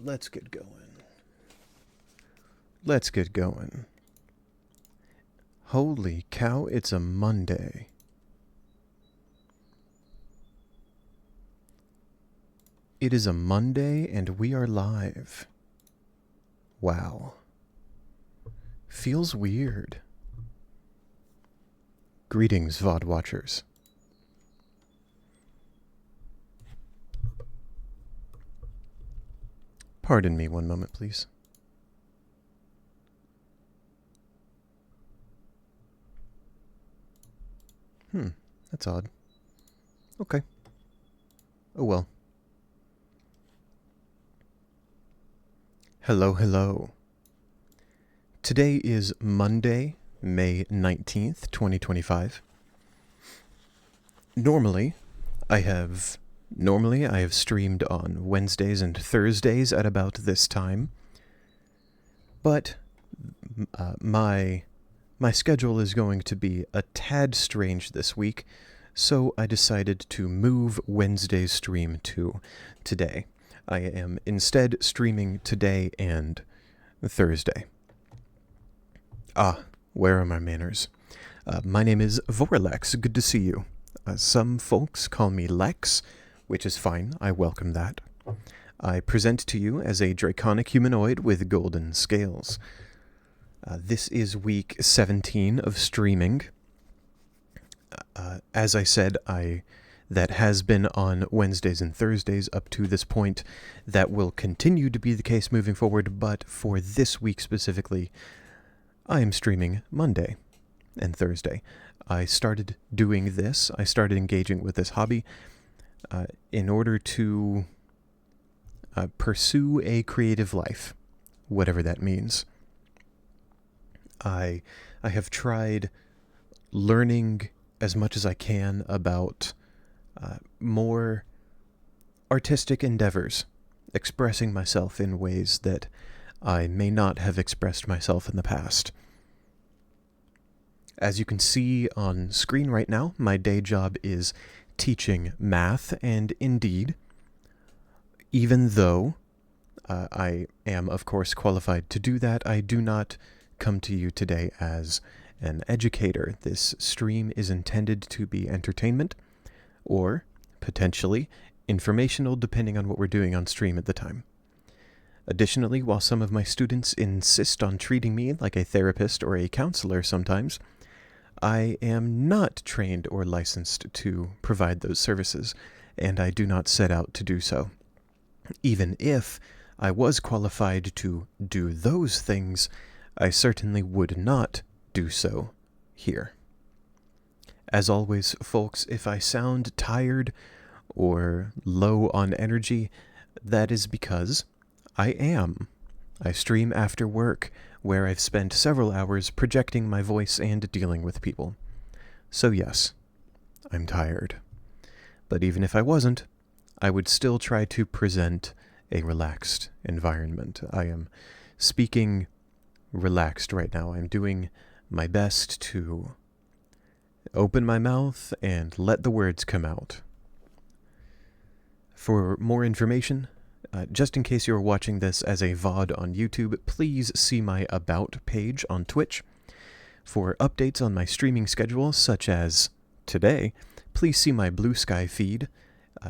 let's get going. Let's get going. Holy cow, it's a Monday. It is a Monday and we are live. Wow. Feels weird. Greetings, VOD watchers. Pardon me one moment, please. That's odd. Okay. Oh well. Hello, hello. Today is Monday, May 19th, 2025. Normally, I have streamed on Wednesdays and Thursdays at about this time. But my schedule is going to be a tad strange this week, so I decided to move Wednesday's stream to today. I am instead streaming today and Thursday. Where are my manners? My name is Vorlex. Good to see you. Some folks call me Lex, which is fine. I welcome that. I present to you as a draconic humanoid with golden scales. This is week 17 of streaming. As I said, that has been on Wednesdays and Thursdays up to this point. That will continue to be the case moving forward, but for this week specifically, I am streaming Monday and Thursday. I started doing this, I started engaging with this hobby in order to pursue a creative life, whatever that means. I have tried learning as much as I can about more artistic endeavors, expressing myself in ways that I may not have expressed myself in the past. As you can see on screen right now, my day job is teaching math, and indeed, even though I am, of course, qualified to do that, I do not come to you today as an educator. This stream is intended to be entertainment, or potentially informational, depending on what we're doing on stream at the time. Additionally, while some of my students insist on treating me like a therapist or a counselor sometimes, I am not trained or licensed to provide those services, and I do not set out to do so. Even if I was qualified to do those things, I certainly would not do so here. As always, folks, if I sound tired or low on energy, that is because I am. I stream after work, where I've spent several hours projecting my voice and dealing with people. So yes, I'm tired. But even if I wasn't, I would still try to present a relaxed environment. I am speaking relaxed right now. I'm doing my best to open my mouth and let the words come out. For more information, just in case you're watching this as a VOD on YouTube, please see my About page on Twitch. For updates on my streaming schedule, such as today, please see my Blue Sky feed.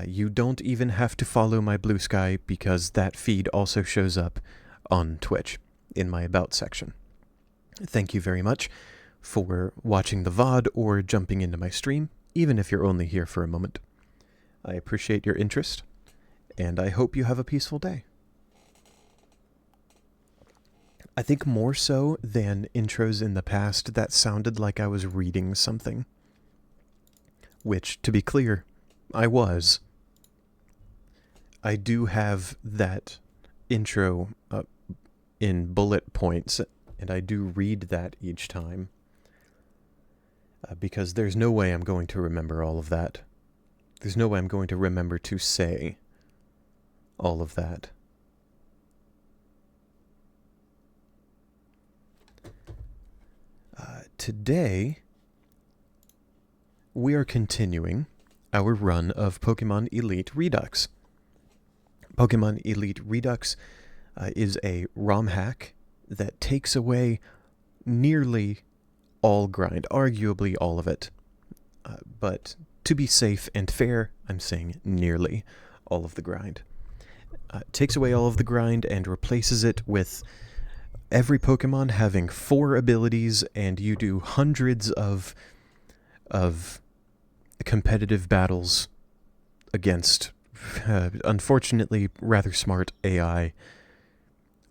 You don't even have to follow my Blue Sky because that feed also shows up on Twitch in my About section. Thank you very much for watching the VOD or jumping into my stream, even if you're only here for a moment. I appreciate your interest, and I hope you have a peaceful day. I think more so than intros in the past, that sounded like I was reading something. Which, to be clear, I was. I do have that intro in bullet points, and I do read that each time. Because there's no way I'm going to remember all of that. There's no way I'm going to remember to say all of that. Today, we are continuing our run of Pokemon Elite Redux. Pokemon Elite Redux is a ROM hack that takes away nearly all grind, arguably all of it. But to be safe and fair, I'm saying nearly all of the grind. Takes away all of the grind and replaces it with every Pokemon having 4 abilities, and you do hundreds of competitive battles against, unfortunately, rather smart AI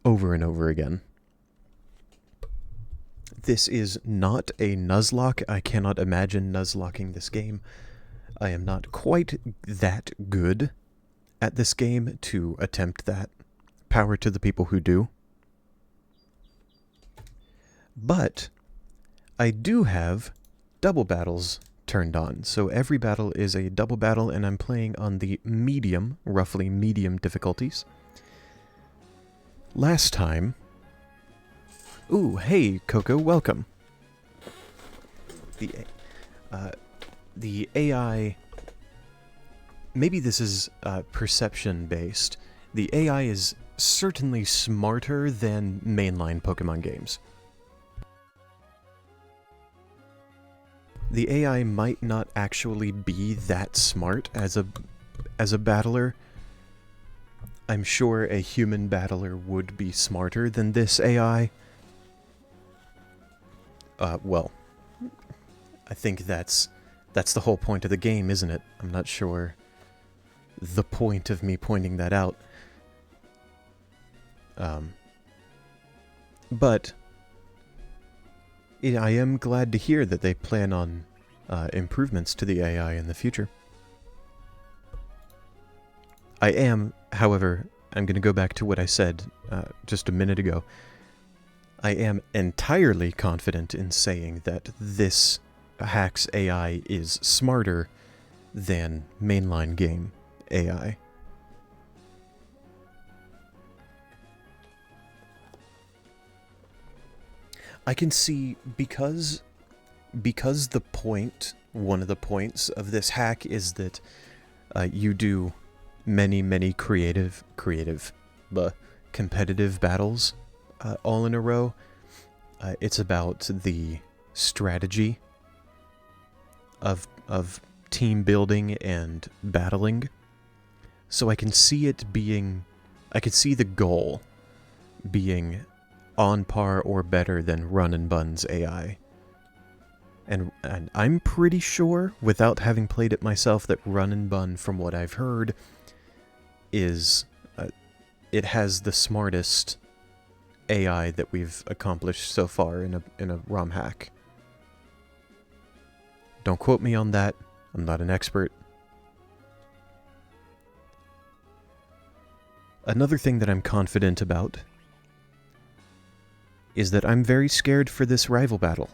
over and over again. This is not a Nuzlocke. I cannot imagine Nuzlocking this game. I am not quite that good at this game to attempt that. Power to the people who do. But I do have double battles turned on. So every battle is a double battle, and I'm playing on the medium, roughly medium difficulties. Last time... Ooh, hey, Coco, welcome. The AI... Maybe this is perception-based. The AI is certainly smarter than mainline Pokemon games. The AI might not actually be that smart as a battler. I'm sure a human battler would be smarter than this AI. Well, I think that's the whole point of the game, isn't it? I'm not sure the point of me pointing that out. But I am glad to hear that they plan on improvements to the AI in the future. I am, however, I'm going to go back to what I said just a minute ago. I am entirely confident in saying that this hack's AI is smarter than mainline game AI. I can see, because one of the points of this hack is that you do many competitive battles all in a row. It's about the strategy of team building and battling. So I can see the goal being on par or better than Run and Bun's AI. And I'm pretty sure, without having played it myself, that Run and Bun, from what I've heard, is it has the smartest AI that we've accomplished so far in a ROM hack. Don't quote me on that. I'm not an expert. Another thing that I'm confident about is that I'm very scared for this rival battle.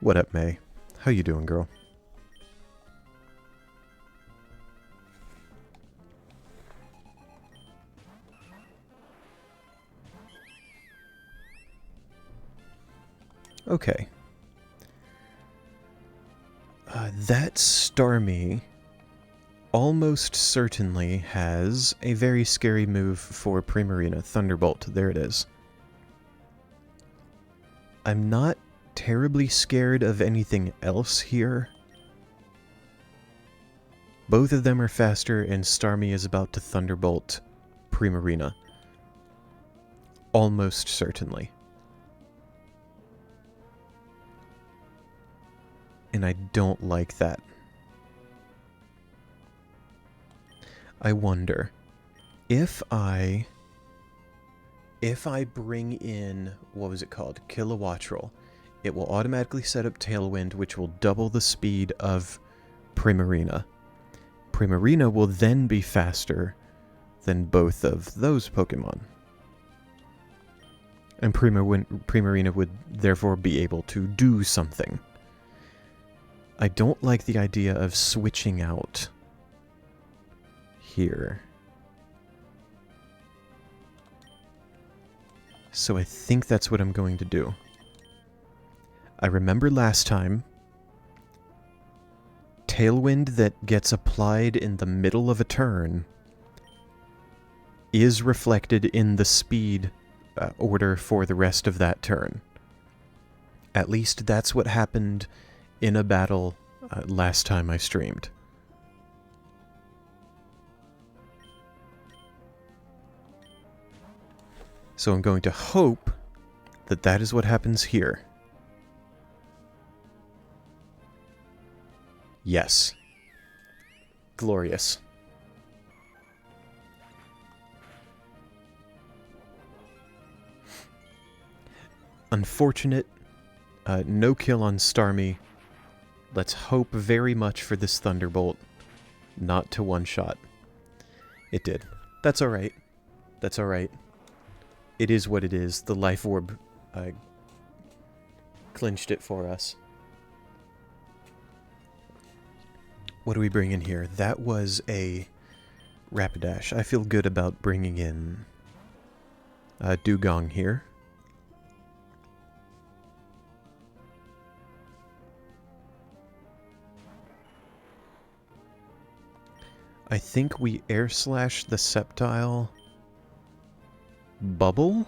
What up, May? How you doing, girl? Okay. That Starmie almost certainly has a very scary move for Primarina. Thunderbolt. There it is. I'm not terribly scared of anything else here. Both of them are faster, and Starmie is about to Thunderbolt Primarina. Almost certainly. And I don't like that. I wonder if I bring in, what was it called? Kilowattrel, it will automatically set up Tailwind, which will double the speed of Primarina. Primarina will then be faster than both of those Pokemon. And Primarina would therefore be able to do something. I don't like the idea of switching out here. So I think that's what I'm going to do. I remember last time, Tailwind that gets applied in the middle of a turn is reflected in the speed order for the rest of that turn. At least that's what happened in a battle last time I streamed. So I'm going to hope that that is what happens here. Yes. Glorious. Unfortunate. No kill on Starmie. Let's hope very much for this Thunderbolt not to one-shot. It did. That's alright. That's alright. It is what it is. The Life Orb clinched it for us. What do we bring in here? That was a Rapidash. I feel good about bringing in Dugong here. I think we air slash the Sceptile Bubble?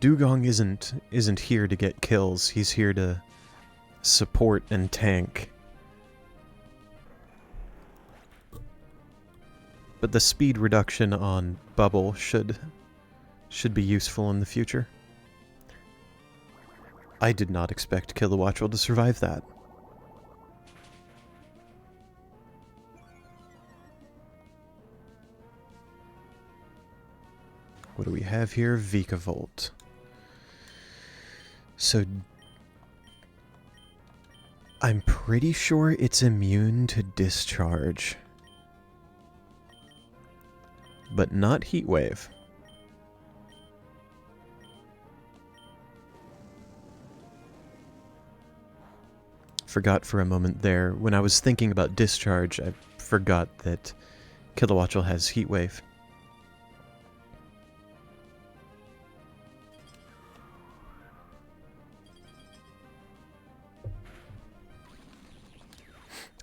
Dugong isn't here to get kills. He's here to support and tank. But the speed reduction on Bubble should be useful in the future. I did not expect Kilowattrel to survive that. What do we have here? Vikavolt. So I'm pretty sure it's immune to Discharge. But not Heat Wave. Forgot for a moment there. When I was thinking about Discharge, I forgot that Kilowattrel has Heat Wave.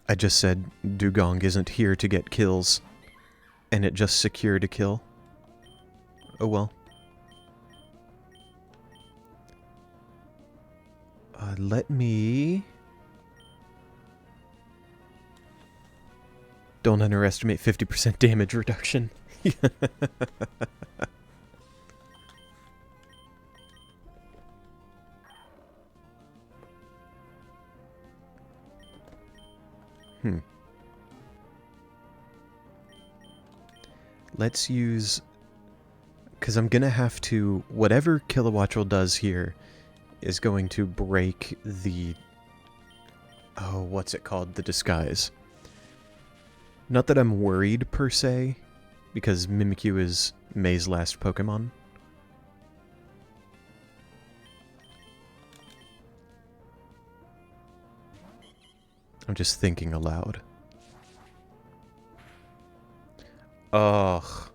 I just said Dugong isn't here to get kills, and it just secured a kill. Oh well. Let me... Don't underestimate 50% damage reduction. Let's use... Because I'm going to have to... Whatever Kilowattrel does here is going to break the... Oh, what's it called? The disguise. Not that I'm worried, per se, because Mimikyu is May's last Pokemon. I'm just thinking aloud. Ugh.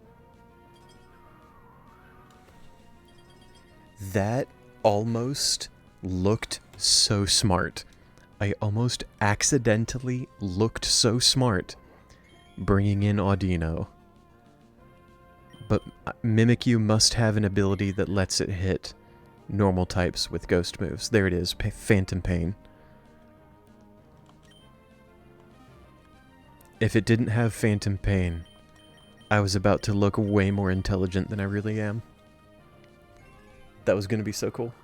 That almost looked so smart. I almost accidentally looked so smart bringing in Audino. But Mimikyu must have an ability that lets it hit normal types with ghost moves. There it is, Phantom Pain. If it didn't have Phantom Pain, I was about to look way more intelligent than I really am. That was going to be so cool.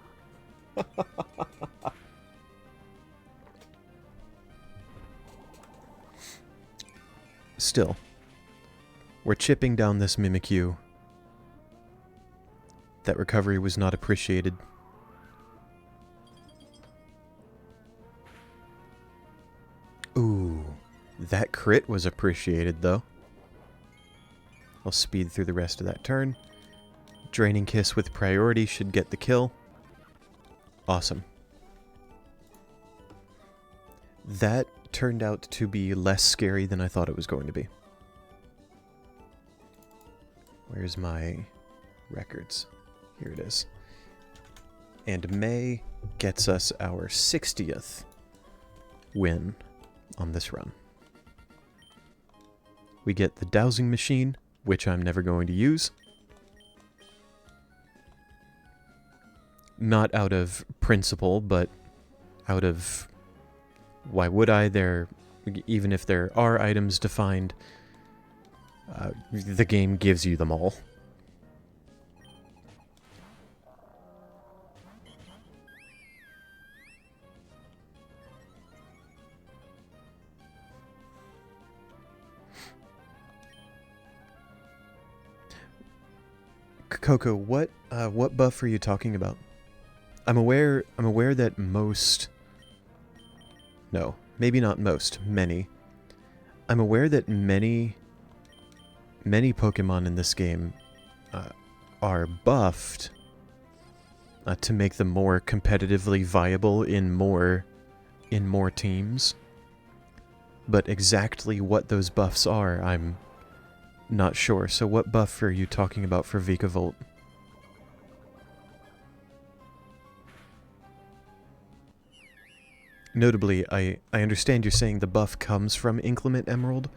Still, we're chipping down this Mimikyu. That recovery was not appreciated. Ooh, that crit was appreciated, though. I'll speed through the rest of that turn. Draining Kiss with priority should get the kill. Awesome. That turned out to be less scary than I thought it was going to be. Where's my records? Here it is. And May gets us our 60th win on this run. We get the Dowsing Machine, which I'm never going to use. Not out of principle, but out of... why would I? Even if there are items defined, the game gives you them all. Coco, what buff are you talking about? I'm aware that most... no, maybe not most, many. I'm aware that many Pokemon in this game are buffed to make them more competitively viable in more teams. But exactly what those buffs are, I'm not sure. So what buff are you talking about for Vikavolt? Notably, I understand you're saying the buff comes from Inclement Emerald,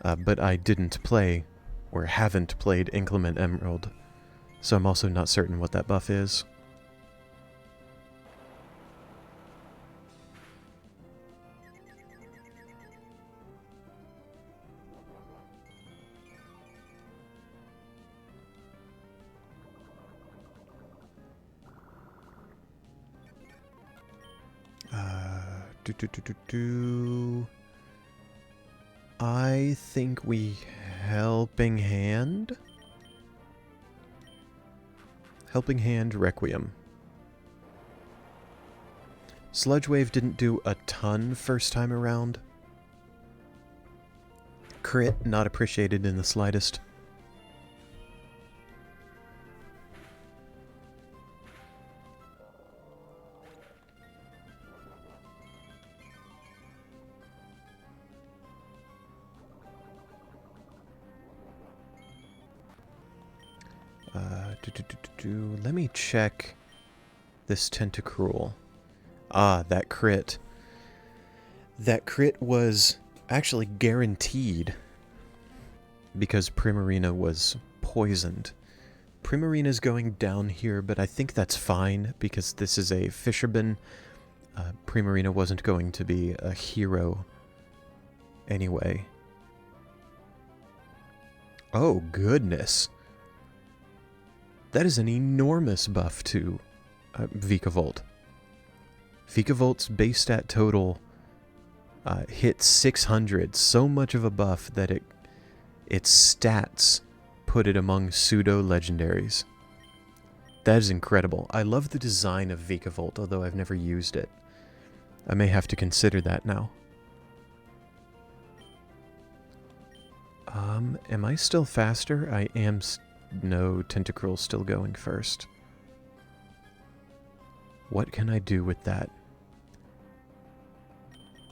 but I didn't play, or haven't played Inclement Emerald, so I'm also not certain what that buff is. I think we Helping Hand? Helping Hand Requiem. Sludge Wave didn't do a ton first time around. Crit, not appreciated in the slightest. Let me check this Tentacruel. Ah, that crit. That crit was actually guaranteed because Primarina was poisoned. Primarina's going down here, but I think that's fine because this is a Fisherman. Primarina wasn't going to be a hero anyway. Oh, goodness. That is an enormous buff to Vikavolt. Vikavolt's base stat total hit 600, so much of a buff that its stats put it among pseudo-legendaries. That is incredible. I love the design of Vikavolt, although I've never used it. I may have to consider that now. Am I still faster? I am... No, Tentacruel's still going first. What can I do with that?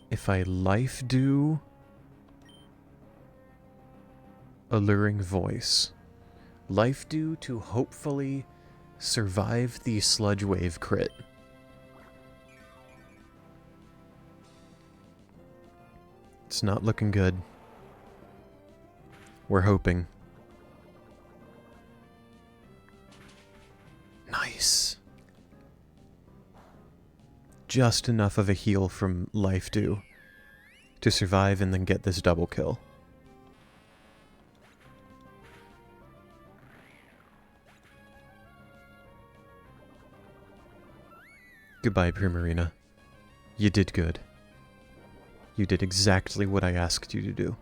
If I Life Dew... Alluring Voice. Life Dew to hopefully survive the Sludge Wave crit. It's not looking good. We're hoping. Nice. Just enough of a heal from Life Dew to survive and then get this double kill. Goodbye, Primarina. You did good. You did exactly what I asked you to do.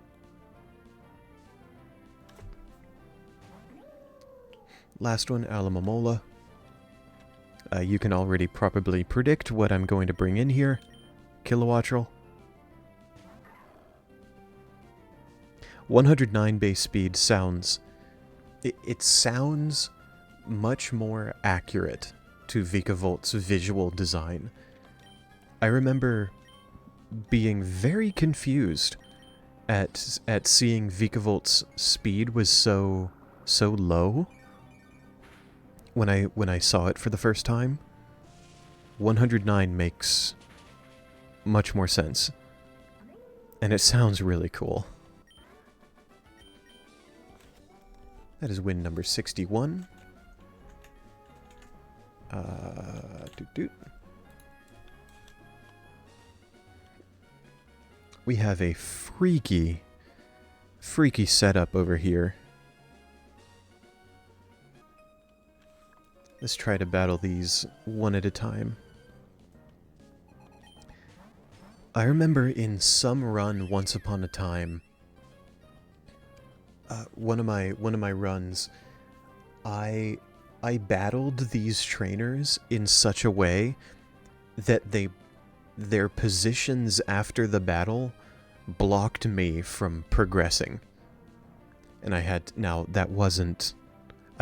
Last one, Alamomola. You can already probably predict what I'm going to bring in here. Kilowattrel. 109 base speed sounds... It sounds much more accurate to Vikavolt's visual design. I remember being very confused at seeing Vikavolt's speed was so low. When I saw it for the first time, 109 makes much more sense. And it sounds really cool. That is win number 61. We have a freaky setup over here. Let's try to battle these one at a time. I remember in some run once upon a time, one of my runs, I battled these trainers in such a way that their positions after the battle blocked me from progressing. And I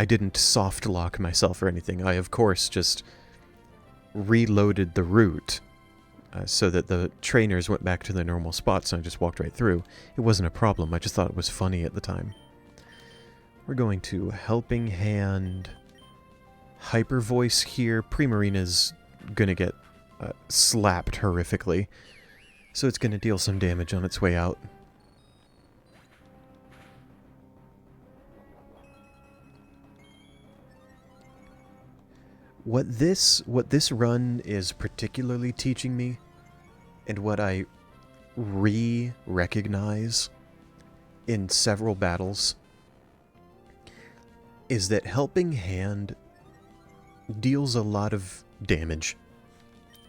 didn't soft lock myself or anything. I, of course, just reloaded the route so that the trainers went back to their normal spots and I just walked right through. It wasn't a problem. I just thought it was funny at the time. We're going to Helping Hand, Hyper Voice here. Primarina's gonna get slapped horrifically, so it's gonna deal some damage on its way out. What this run is particularly teaching me, and what I recognize in several battles, is that Helping Hand deals a lot of damage.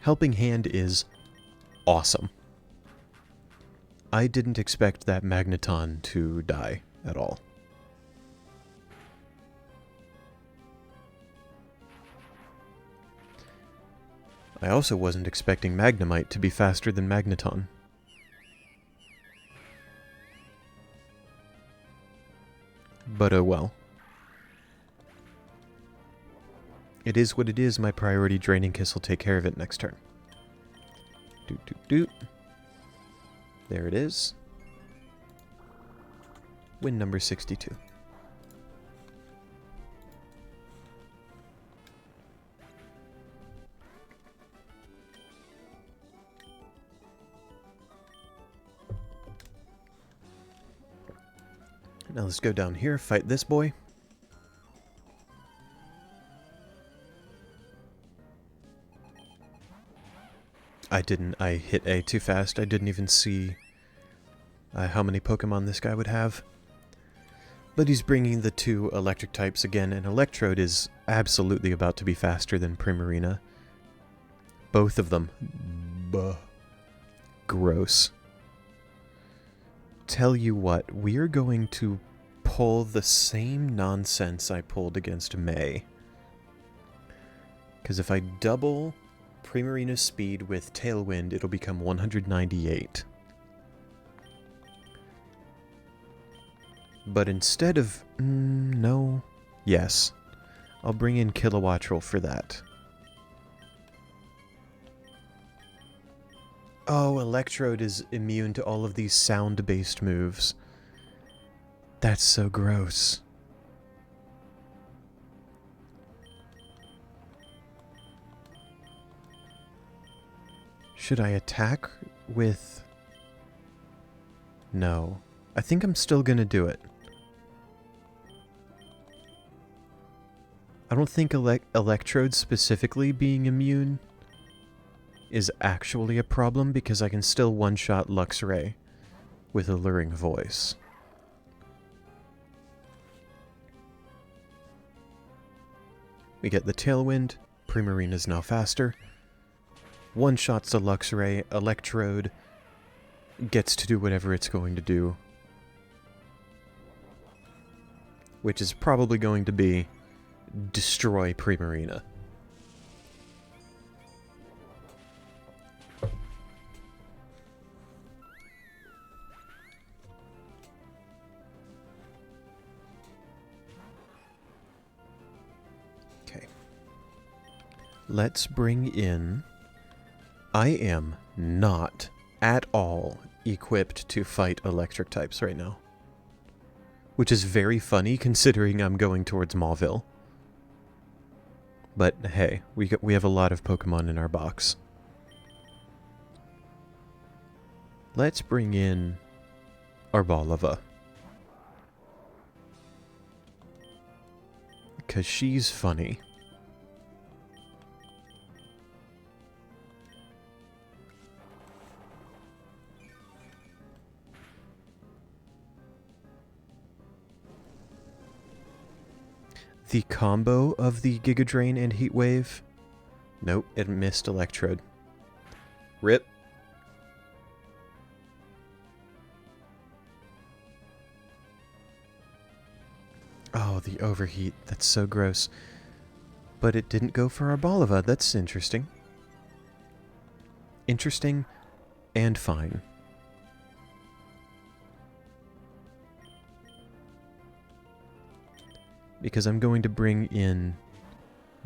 Helping Hand is awesome. I didn't expect that Magneton to die at all. I also wasn't expecting Magnemite to be faster than Magneton. But oh well. It is what it is. My priority Draining Kiss will take care of it next turn. Doot doot doot. There it is. Win number 62. Now let's go down here, fight this boy. I hit A too fast. I didn't even see how many Pokemon this guy would have. But he's bringing the two electric types again, and Electrode is absolutely about to be faster than Primarina. Both of them. Buh. Gross. Tell you what, we're going to pull the same nonsense I pulled against May. Because if I double Primarina's speed with Tailwind, it'll become 198. But instead of... no. Yes. I'll bring in Kilowattrel for that. Oh, Electrode is immune to all of these sound-based moves. That's so gross. Should I attack with... No. I think I'm still gonna do it. I don't think Electrode specifically being immune is actually a problem, because I can still one-shot Luxray with Alluring Voice. We get the Tailwind. Primarina's now faster. One-shots the Luxray. Electrode gets to do whatever it's going to do, which is probably going to be destroy Primarina. Okay. Let's bring in... I am not at all equipped to fight electric types right now, which is very funny considering I'm going towards Mauville. But hey, we have a lot of Pokemon in our box. Let's bring in Arboliva. because she's funny. The combo of the Giga Drain and Heat Wave? Nope, it missed Electrode. RIP. Oh, the overheat. That's so gross. But it didn't go for Arboliva. That's interesting. Interesting and fine. Because I'm going to bring in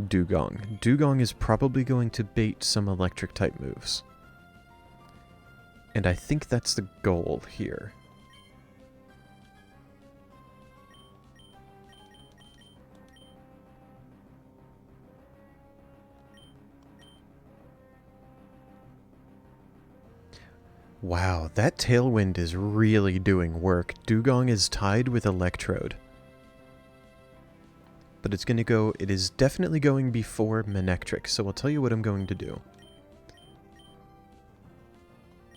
Dugong. Dugong is probably going to bait some electric type moves. And I think that's the goal here. Wow, that Tailwind is really doing work. Dugong is tied with Electrode. But it's going to go... It is definitely going before Manectric, so I'll tell you what I'm going to do.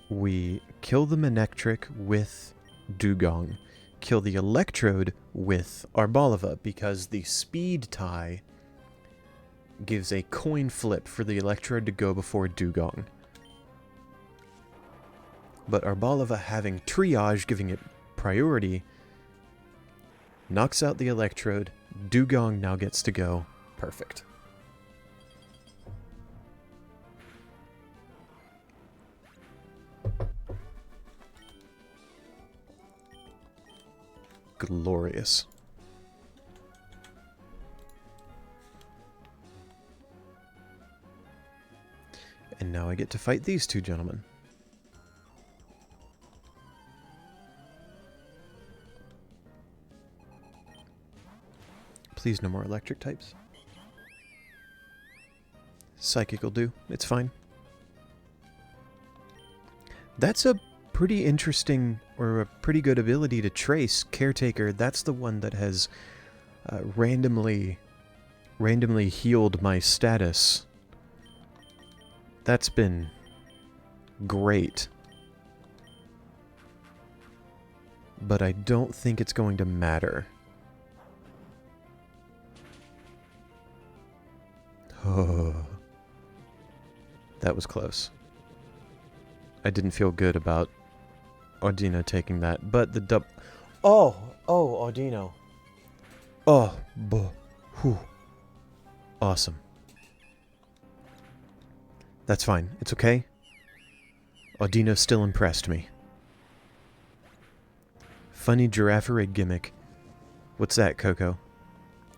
We kill the Manectric with Dugong. Kill the Electrode with Arboliva, because the speed tie gives a coin flip for the Electrode to go before Dugong. But Arboliva having Triage, giving it priority, knocks out the Electrode. Dugong now gets to go. Perfect. Glorious. And now I get to fight these two gentlemen. Please no more electric types. Psychic will do. It's fine. That's a pretty interesting, or a pretty good ability to trace. Caretaker, that's the one that has randomly healed my status. That's been great. But I don't think it's going to matter. Oh, that was close. I didn't feel good about Audino taking that, but the Oh, Audino. Oh, whew. Awesome. That's fine. It's okay. Audino still impressed me. Funny Girafarig gimmick. What's that, Coco?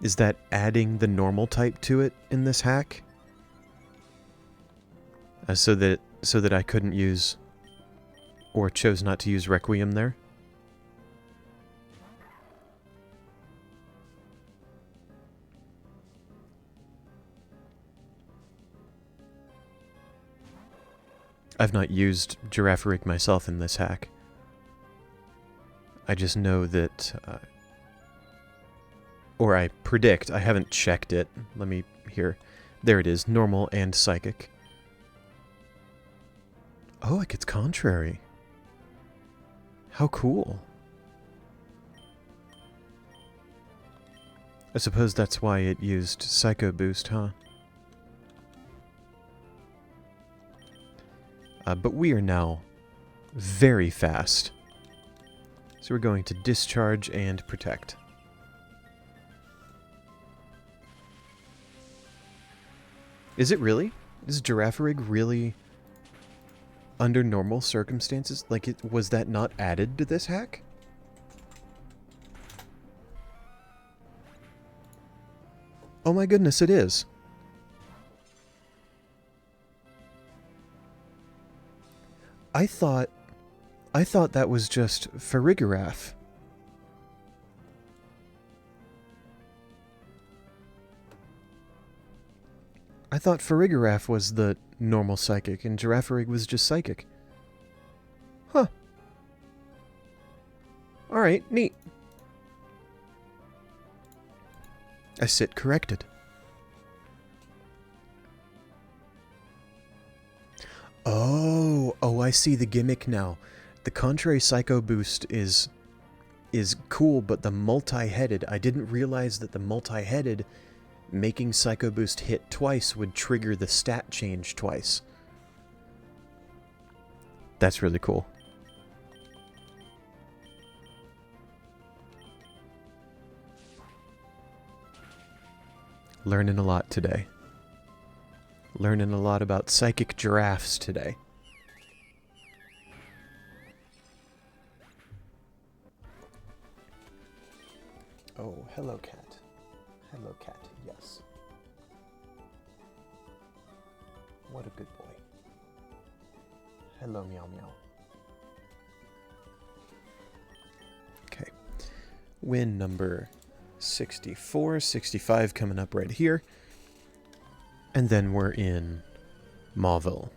Is that adding the normal type to it in this hack? So that I couldn't use, or chose not to use Requiem there? I've not used Girafarig myself in this hack. I just know that... or I predict, I haven't checked it. Let me hear. There it is, normal and psychic. Oh, it gets contrary. How cool. I suppose that's why it used Psycho Boost, huh? But we are now very fast. So we're going to discharge and protect. Is it really? Is Girafarig really under normal circumstances? Like, was that not added to this hack? Oh my goodness, it is. I thought that was just Farigiraf. I thought Farigiraf was the normal psychic, and Girafarig was just psychic. Huh. Alright, neat. I sit corrected. Oh, I see the gimmick now. The contrary psycho boost is cool, but the multi-headed, I didn't realize that the multi-headed making psycho boost hit twice would trigger the stat change twice. That's really cool. Learning a lot today. Learning a lot about psychic giraffes today. Oh, hello cat. Hello cat, yes. What a good boy. Hello meow meow. Okay. Win number 64, 65 coming up right here. And then we're in Mauville.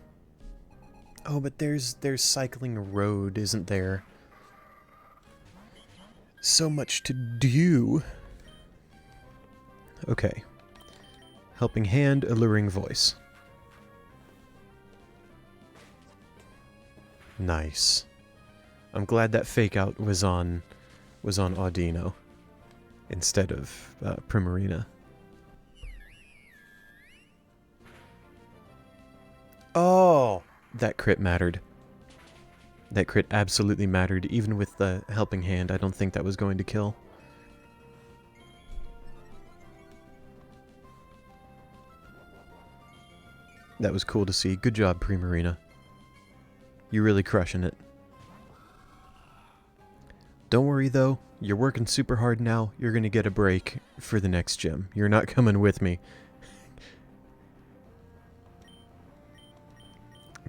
Oh, but there's Cycling Road, isn't there? So much to do. Okay. Helping Hand, Alluring Voice. Nice. I'm glad that fake out was on Audino instead of Primarina. Oh, that crit mattered. That crit absolutely mattered. Even with the Helping Hand, I don't think that was going to kill. That was cool to see. Good job, Primarina. You're really crushing it. Don't worry, though. You're working super hard now. You're going to get a break for the next gym. You're not coming with me.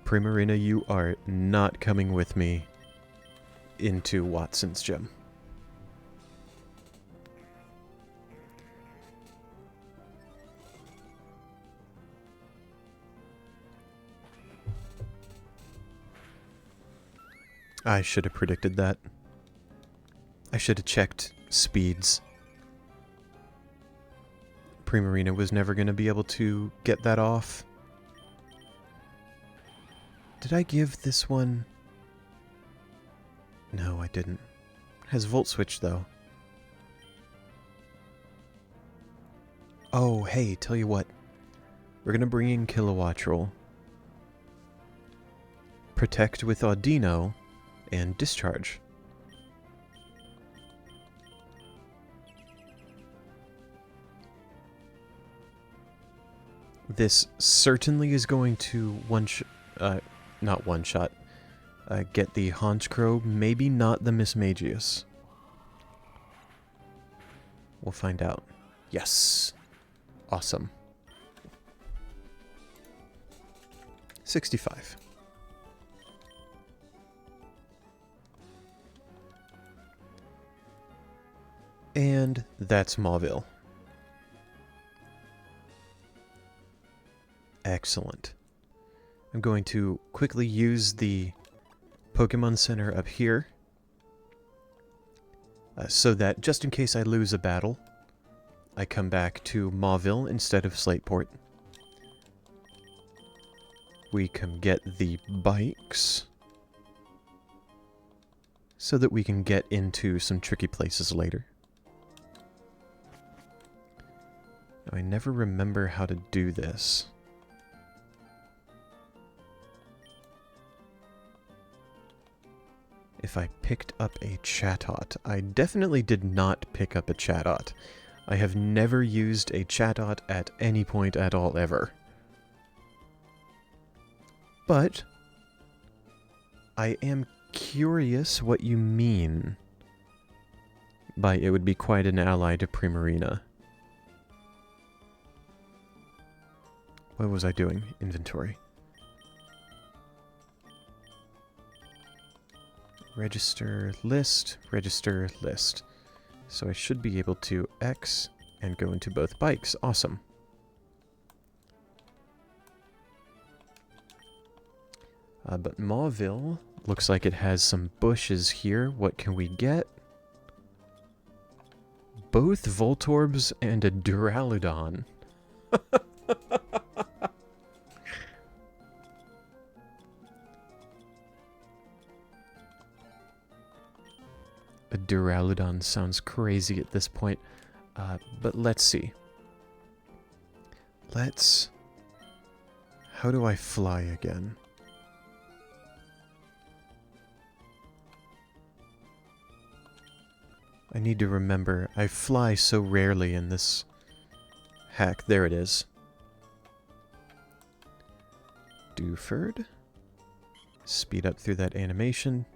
Primarina, you are not coming with me into Watson's gym. I should have predicted that. I should have checked speeds. Primarina was never going to be able to get that off. Did I give this one? No, I didn't. Has Volt Switch, though. Oh, hey, tell you what. We're going to bring in Kilowattrel. Protect with Audino, and Discharge. This certainly is going to not one shot, get the Honchkrow, maybe not the Mismagius. We'll find out. Yes. Awesome. 65. And that's Mauville. Excellent. I'm going to quickly use the Pokemon Center up here so that just in case I lose a battle, I come back to Mauville instead of Slateport. We can get the bikes so that we can get into some tricky places later. Now, I never remember how to do this. If I picked up a Chatot. I definitely did not pick up a Chatot. I have never used a Chatot at any point at all ever. But I am curious what you mean by it would be quite an ally to Primarina. What was I doing? Inventory. Register list, register list. So I should be able to X and go into both bikes. Awesome. But Mauville looks like it has some bushes here. What can we get? both Voltorbs and a Duraludon. A Duraludon sounds crazy at this point, but let's see. How do I fly again? I need to remember, I fly so rarely in this hack. There it is. Dewford. Speed up through that animation.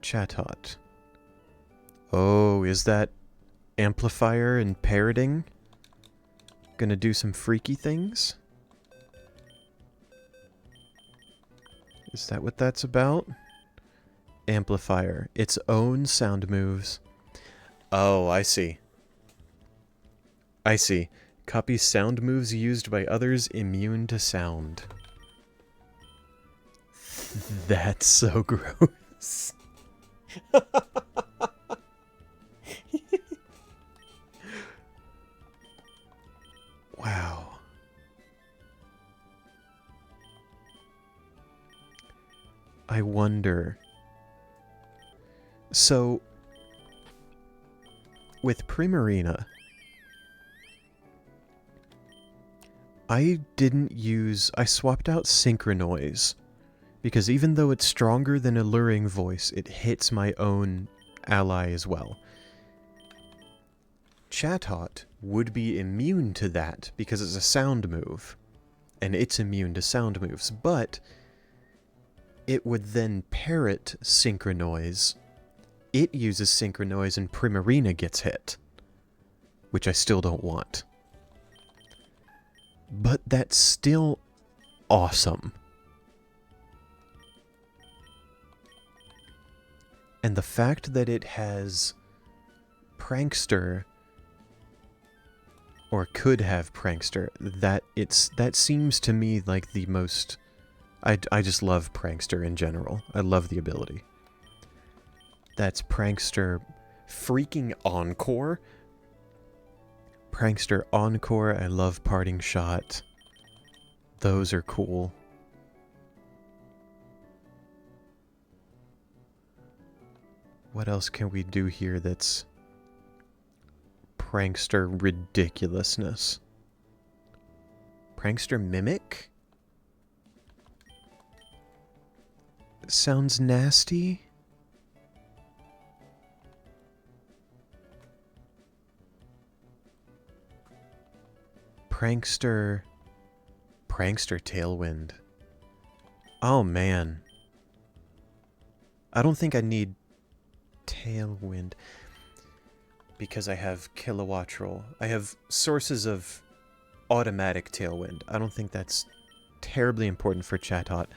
Chatot. Oh, is that amplifier and parroting gonna do some freaky things? Is that what that's about? Amplifier. Its own sound moves. Oh, I see. I see. Copies sound moves used by others immune to sound. That's so gross. Wow. I wonder. So, with Primarina, I swapped out Synchronoise, because even though it's stronger than Alluring Voice, it hits my own ally as well. Chatot would be immune to that, because it's a sound move, and it's immune to sound moves, but it would then parrot Synchronoise. It uses Synchronoise and Primarina gets hit, which I still don't want. But that's still awesome. And the fact that it has Prankster, or could have Prankster, that seems to me like the most... I just love Prankster in general. I love the ability. That's Prankster freaking Encore. Prankster Encore, I love Parting Shot. Those are cool. What else can we do here that's Prankster ridiculousness? Prankster Mimic? Sounds nasty. Prankster Tailwind. Oh man. I don't think I need Tailwind because I have Kilowattrel. I have sources of automatic Tailwind. I don't think that's terribly important for Chatot.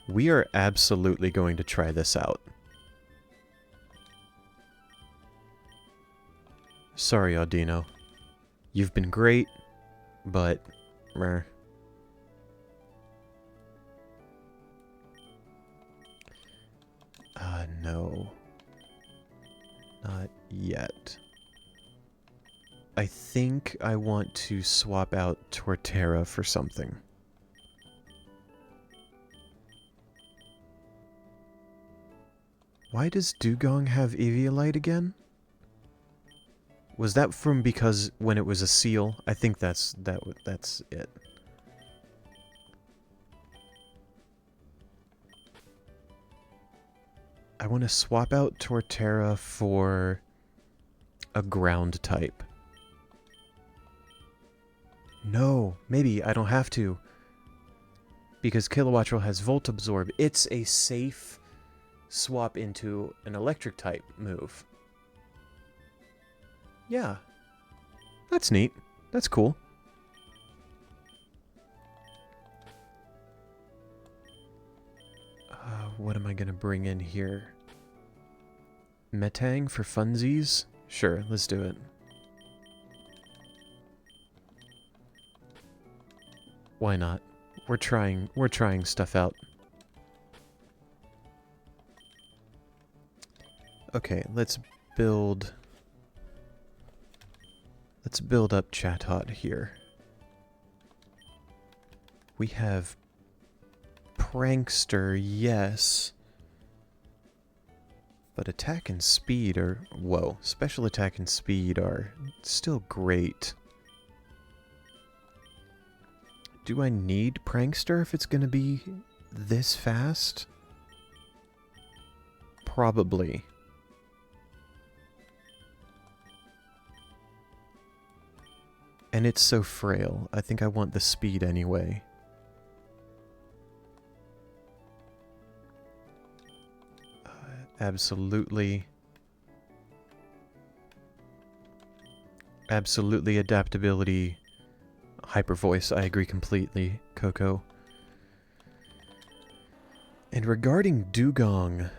We are absolutely going to try this out. Sorry, Audino. You've been great, but... meh. No. Not yet. I think I want to swap out Torterra for something. Why does Dugong have Eviolite again? Was that from because when it was a seal? I think that's it. I want to swap out Torterra for a ground type. No, maybe I don't have to. Because Kilowattrel has Volt Absorb. It's a safe swap into an electric type move. Yeah. That's neat. That's cool. What am I going to bring in here? Metang for funsies? Sure, let's do it. Why not? We're trying stuff out. Okay, let's build up Chatot here. We have Prankster, yes. But attack and speed are... Whoa. Special attack and speed are still great. Do I need Prankster if it's going to be this fast? Probably. And it's so frail. I think I want the speed anyway. Absolutely. Absolutely adaptability. Hyper voice, I agree completely, Coco. And regarding Dugong,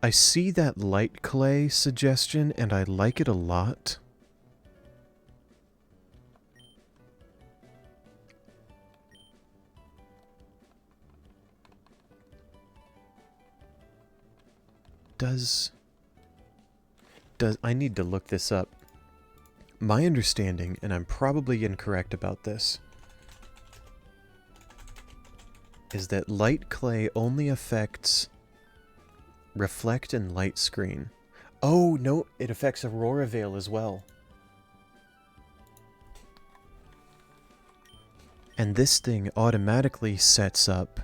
I see that light clay suggestion and I like it a lot. I need to look this up. My understanding, and I'm probably incorrect about this, is that light clay only affects reflect and light screen. Oh, no, it affects Aurora Veil as well. And this thing automatically sets up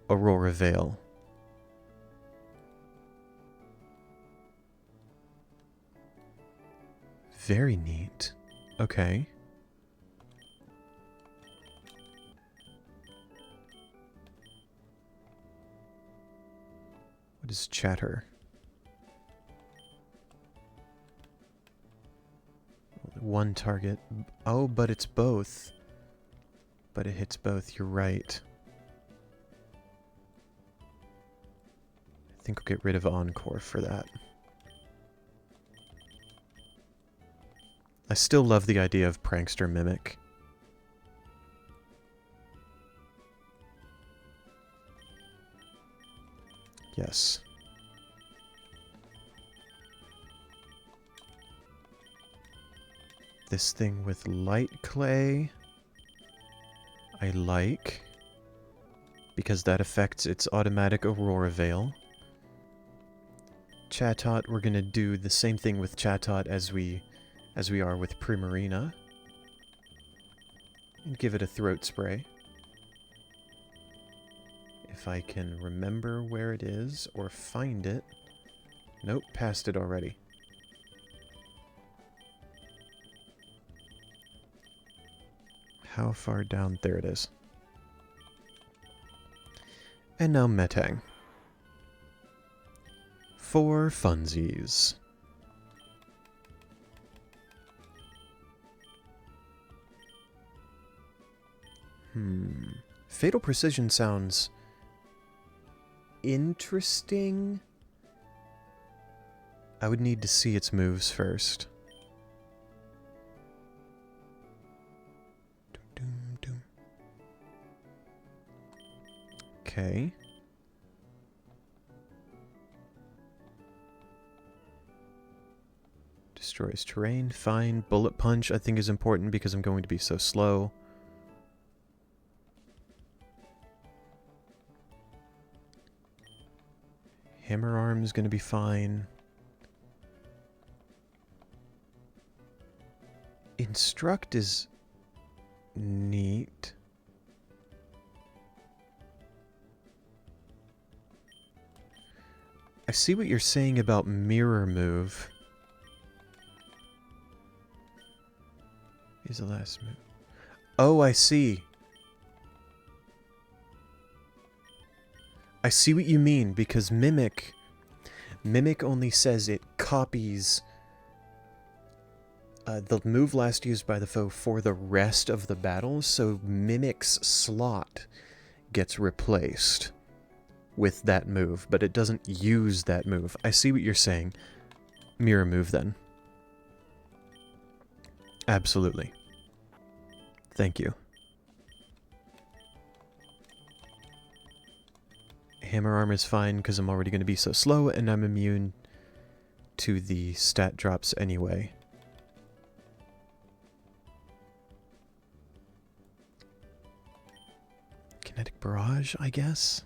Aurora Veil. Very neat. Okay. What is chatter? One target. Oh, but it's both. But it hits both, you're right. I think we'll get rid of Encore for that. I still love the idea of Prankster Mimic. Yes. This thing with light clay, I like, because that affects its automatic Aurora Veil. Chatot, we're gonna do the same thing with Chatot as we are with Primarina. And give it a throat spray. If I can remember where it is, or find it. Nope, passed it already. How far down? There it is. And now Metang. For funsies. Fatal Precision sounds interesting. I would need to see its moves first. Okay. Destroys terrain, fine. Bullet Punch I think is important because I'm going to be so slow. Hammer Arm is going to be fine. Instruct is neat. I see what you're saying about Mirror Move. Is the last move. Oh, I see. I see what you mean, because Mimic only says it copies the move last used by the foe for the rest of the battle, so Mimic's slot gets replaced with that move, but it doesn't use that move. I see what you're saying. Mirror Move, then. Absolutely. Thank you. hammer arm is fine because I'm already going to be so slow, and I'm immune to the stat drops anyway. Kinetic Barrage, I guess?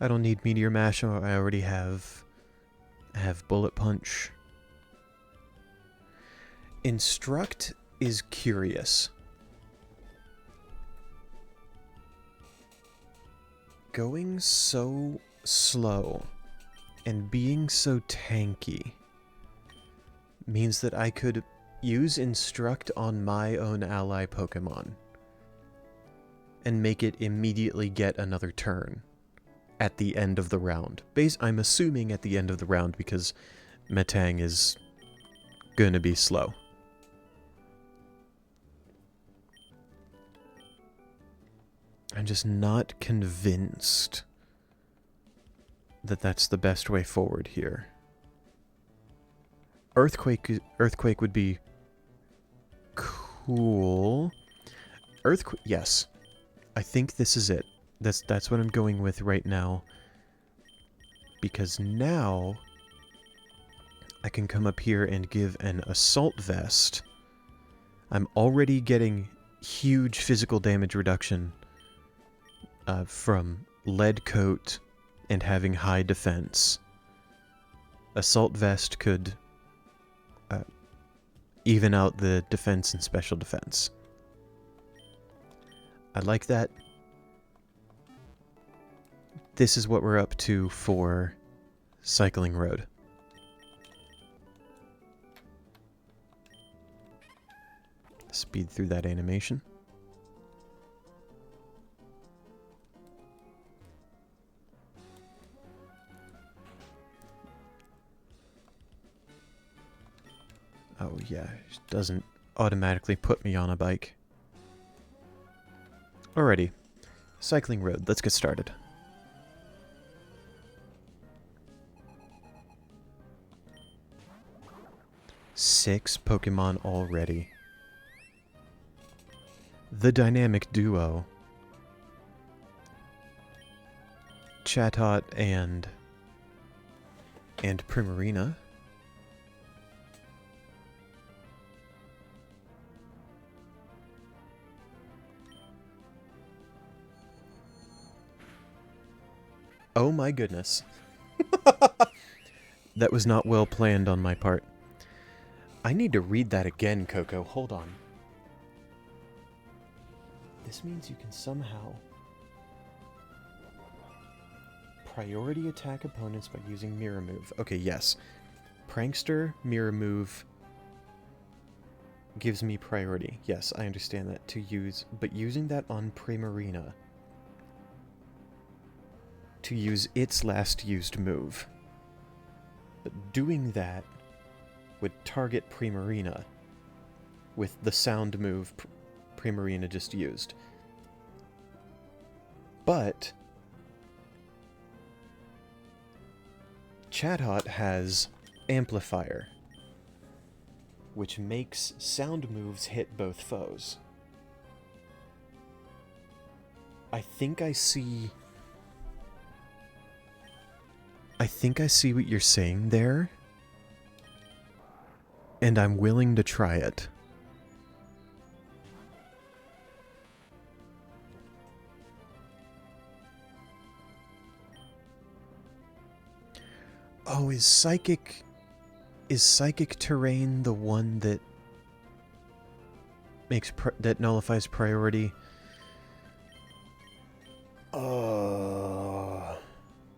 I don't need Meteor Mash, or I already have Bullet Punch. Instruct is curious. Going so slow and being so tanky means that I could use Instruct on my own ally Pokemon and make it immediately get another turn at the end of the round. I'm assuming at the end of the round because Metang is gonna be slow. I'm just not convinced that that's the best way forward here. Earthquake would be cool. Yes. I think this is it. That's what I'm going with right now. Because now I can come up here and give an Assault Vest. I'm already getting huge physical damage reduction from Lead Coat and having high defense. Assault Vest could even out the defense and special defense. I like that. This is what we're up to for Cycling Road. Speed through that animation. Oh yeah, it doesn't automatically put me on a bike. Alrighty. Cycling Road, let's get started. Six Pokemon already. The dynamic duo. Chatot and Primarina. Oh my goodness. That was not well planned on my part. I need to read that again, Coco. Hold on. This means you can somehow priority attack opponents by using Mirror Move. Okay, yes. Prankster, Mirror Move gives me priority. Yes, I understand that to use, but using that on Primarina to use its last used move. But doing that would target Primarina with the sound move Primarina just used. But Chatot has Amplifier, which makes sound moves hit both foes. I think I see what you're saying there, and I'm willing to try it. Oh, is Psychic Terrain the one that that nullifies priority?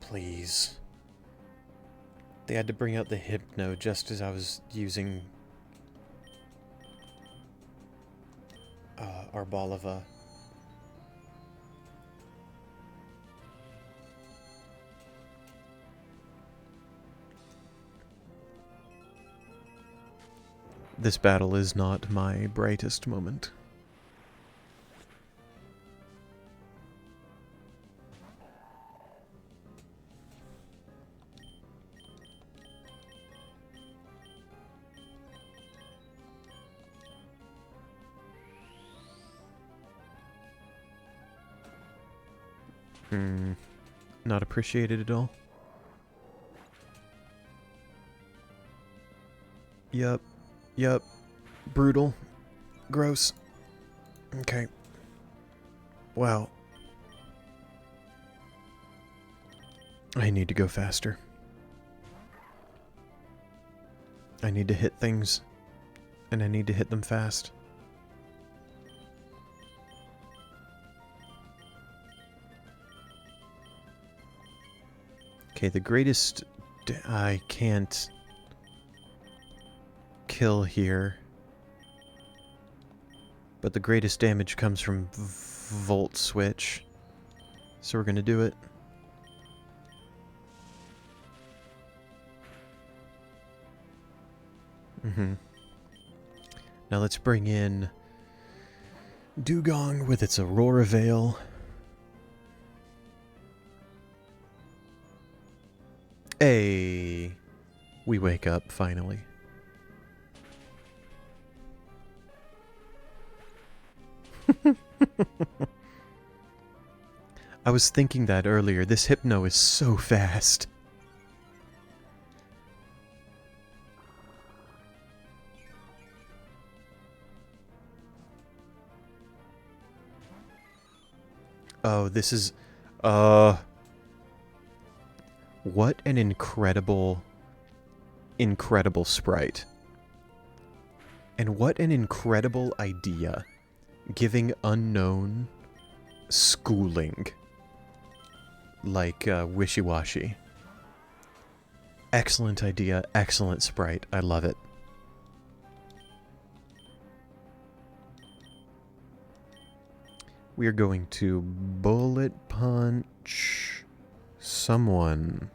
Please. They had to bring out the Hypno just as I was using Arboliva. This battle is not my brightest moment. Not appreciated at all. Yup. Yup. Brutal. Gross. Okay. Wow. I need to go faster. I need to hit things, and I need to hit them fast. Okay, the greatest... I can't kill here. But the greatest damage comes from Volt Switch. So we're gonna do it. Now let's bring in Dugong with its Aurora Veil. Hey, we wake up finally. I was thinking that earlier. This Hypno is so fast. Oh, this is... What an incredible sprite. And what an incredible idea. Giving Unknown schooling. Like, Wishy-Washy. Excellent idea, excellent sprite. I love it. We are going to bullet punch someone.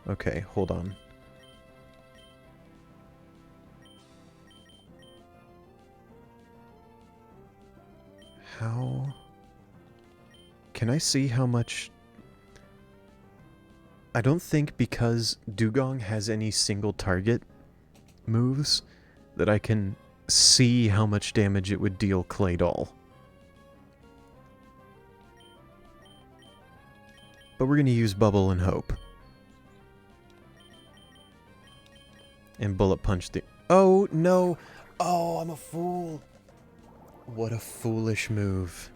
Okay, hold on. How... Can I see how much... I don't think because Dugong has any single target moves that I can see how much damage it would deal Claydol. But we're going to use Bubble and Hope. And Bullet Punch the... Oh, no! Oh, I'm a fool! What a foolish move.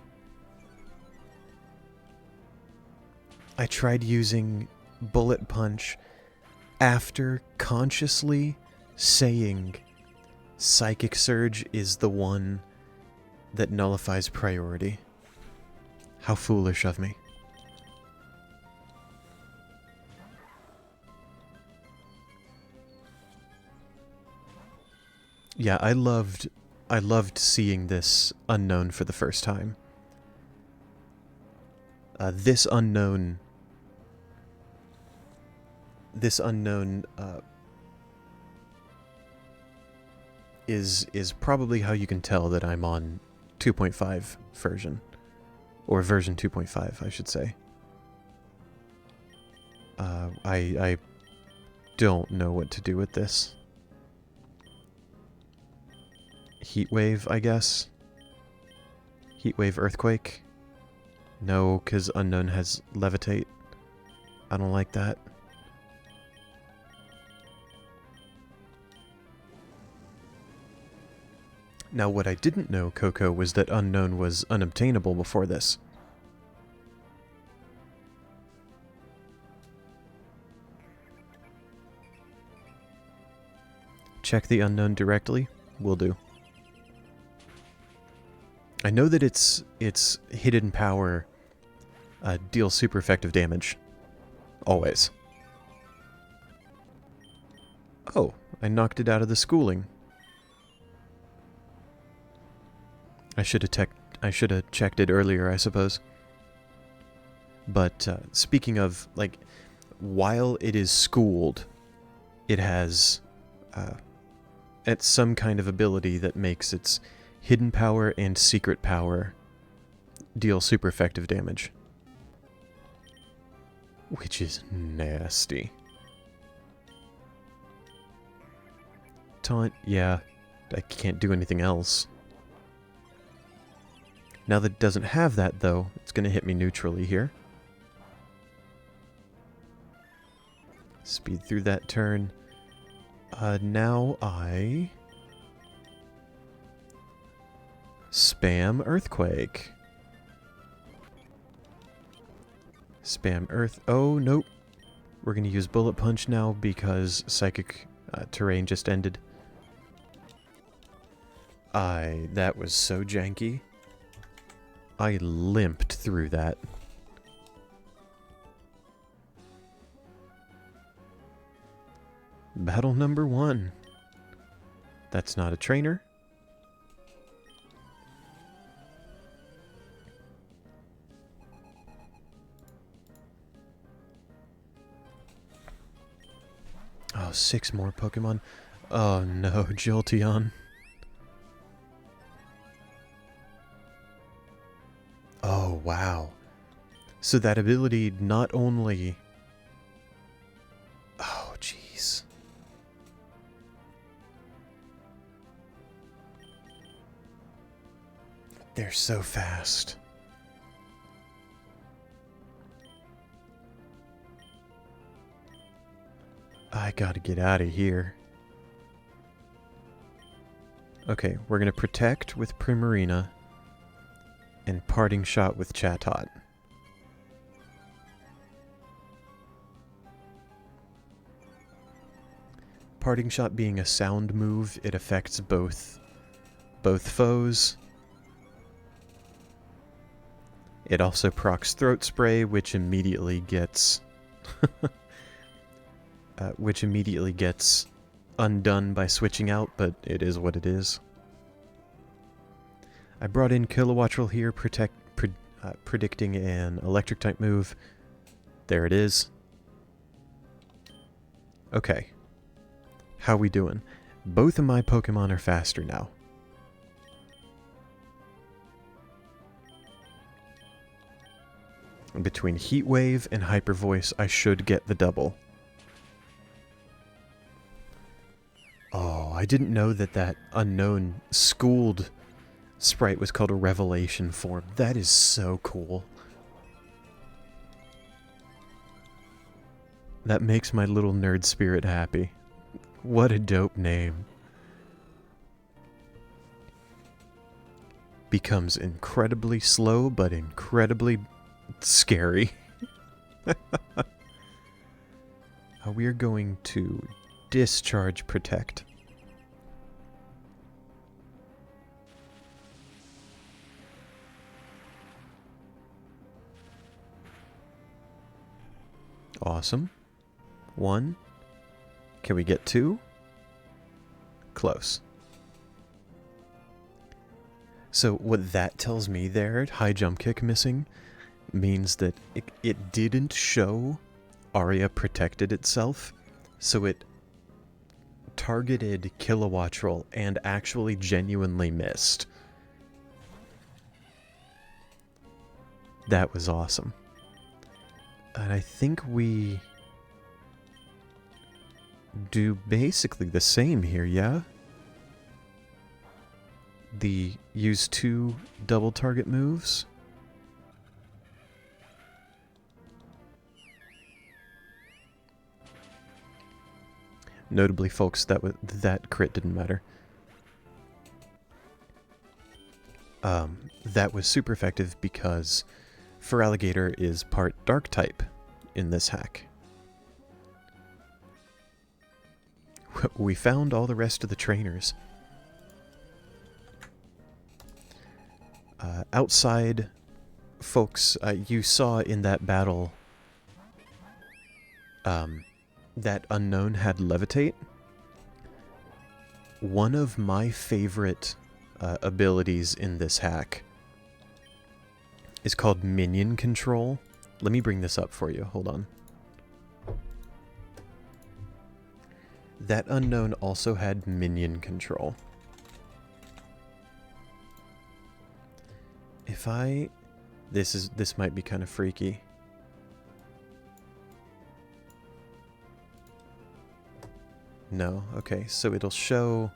I tried using Bullet Punch after consciously saying Psychic Surge is the one that nullifies priority. How foolish of me. Yeah, I loved seeing this Unknown for the first time. This Unknown is probably how you can tell that I'm on 2.5 version. Or version 2.5, I should say. I don't know what to do with this. Heatwave, I guess? Heatwave Earthquake? No, because Unknown has Levitate. I don't like that. Now, what I didn't know, Coco, was that Unknown was unobtainable before this. Check the Unknown directly. Will do. I know that its hidden power deals super effective damage. Always. Oh, I knocked it out of the schooling. I should have checked it earlier, I suppose. But speaking of, like, while it is schooled, it has it's some kind of ability that makes its hidden power and secret power deal super effective damage. Which is nasty. Taunt, yeah. I can't do anything else. Now that it doesn't have that, though, it's going to hit me neutrally here. Speed through that turn. Now I... spam Earthquake. Spam Earth... Oh, nope. We're going to use Bullet Punch now because Psychic Terrain just ended. That was so janky. I limped through that. Battle number 1. That's not a trainer. Oh, 6 more Pokemon. Oh no, Jolteon. Oh, wow. So that ability not only... Oh, jeez. They're so fast. I gotta get out of here. Okay, we're gonna Protect with Primarina and Parting Shot with Chatot. Parting Shot being a sound move, it affects both foes. It also procs Throat Spray, which immediately gets undone by switching out, but it is what it is. I brought in Kilowattrel here, predicting an electric type move. There it is. Okay. How we doing? Both of my Pokemon are faster now. Between Heat Wave and Hyper Voice, I should get the double. Oh, I didn't know that unknown schooled sprite was called a Revelation form. That is so cool. That makes my little nerd spirit happy. What a dope name. Becomes incredibly slow, but incredibly scary. We're going to Discharge Protect. Awesome. 1. Can we get 2? Close. So what that tells me there, High Jump Kick missing, means that it didn't show Aria protected itself, so it targeted Kilowattrel and actually genuinely missed. That was awesome. And I think we do basically the same here, yeah? Use 2 double target moves. Notably, folks, that crit didn't matter. That was super effective because Feraligatr is part Dark type in this hack. We found all the rest of the trainers. Outside, folks, you saw in that battle that unknown had Levitate. One of my favorite abilities in this hack is called Minion Control. Let me bring this up for you. Hold on. That unknown also had Minion Control. If I... This might be kind of freaky. No? Okay, so it'll show...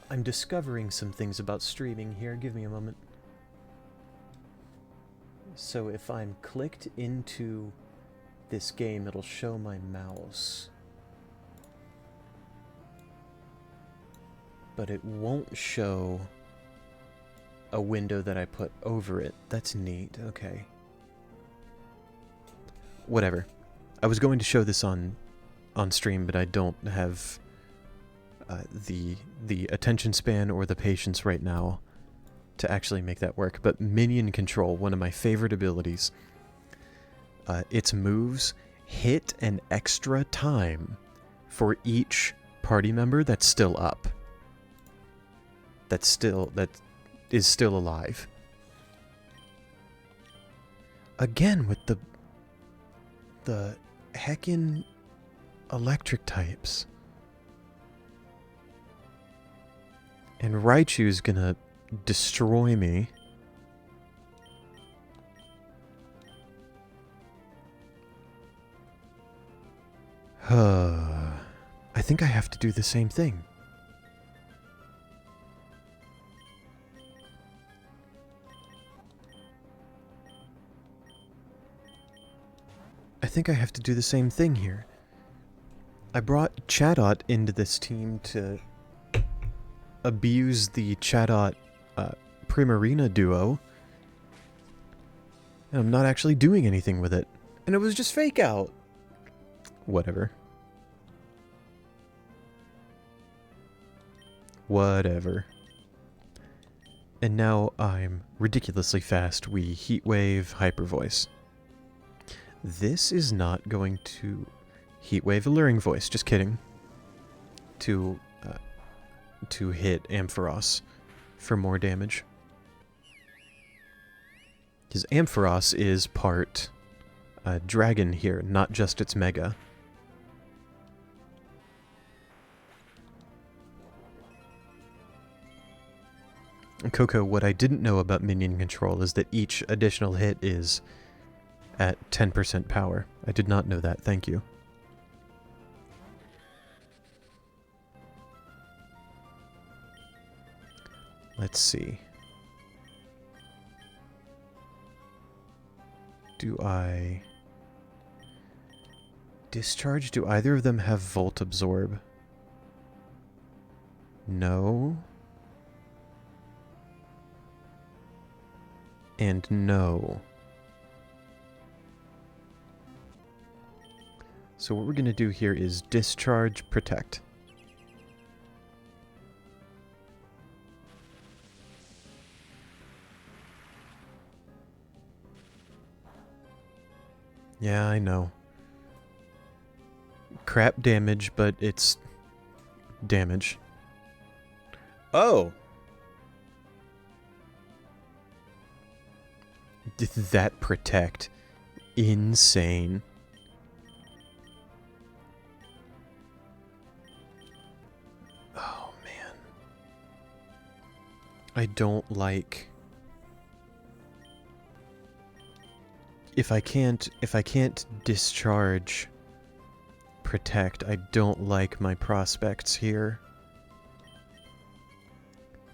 I'm discovering some things about streaming here. Give me a moment. So if I'm clicked into this game, it'll show my mouse. But it won't show a window that I put over it. That's neat. Okay. Whatever. I was going to show this on stream, but I don't have the attention span or the patience right now to actually make that work. But minion control, one of my favorite abilities. Its moves hit an extra time for each party member that's still up. That is still alive. Again with the heckin' electric types. And Raichu's gonna destroy me. I think I have to do the same thing. I think I have to do the same thing here. I brought Chatot into this team to abuse the Chatot Primarina duo. And I'm not actually doing anything with it. And it was just fake out. Whatever. Whatever. And now I'm ridiculously fast. We Heat Wave Hyper Voice. This is not going to Heat Wave Alluring Voice. Just kidding. To hit Ampharos for more damage. Because Ampharos is part dragon here, not just its mega. Coco, what I didn't know about minion control is that each additional hit is at 10% power. I did not know that, thank you. Let's see. Do I discharge? Do either of them have Volt Absorb? No. And no. So what we're going to do here is discharge, protect. Yeah, I know. Crap damage, but it's damage. Oh! Did that protect? Insane. Oh, man. I don't like... If I can't discharge protect, I don't like my prospects here.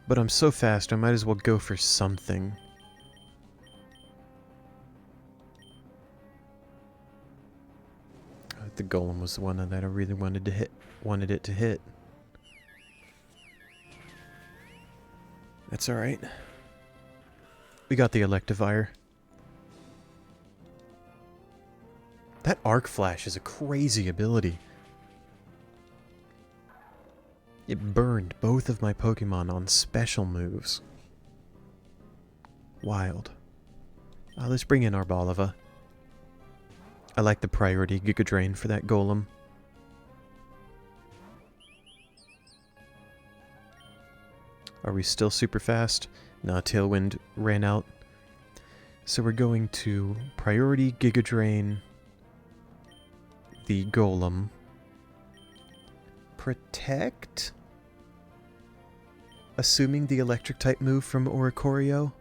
But I'm so fast, I might as well go for something. The golem was the one that I really wanted it to hit. That's alright. We got the Electivire. That Arc Flash is a crazy ability. It burned both of my Pokemon on special moves. Wild. Let's bring in Arboliva. I like the priority Giga Drain for that Golem. Are we still super fast? Nah, Tailwind ran out. So we're going to priority Giga Drain the Golem. Protect? Assuming the electric type move from Oricorio?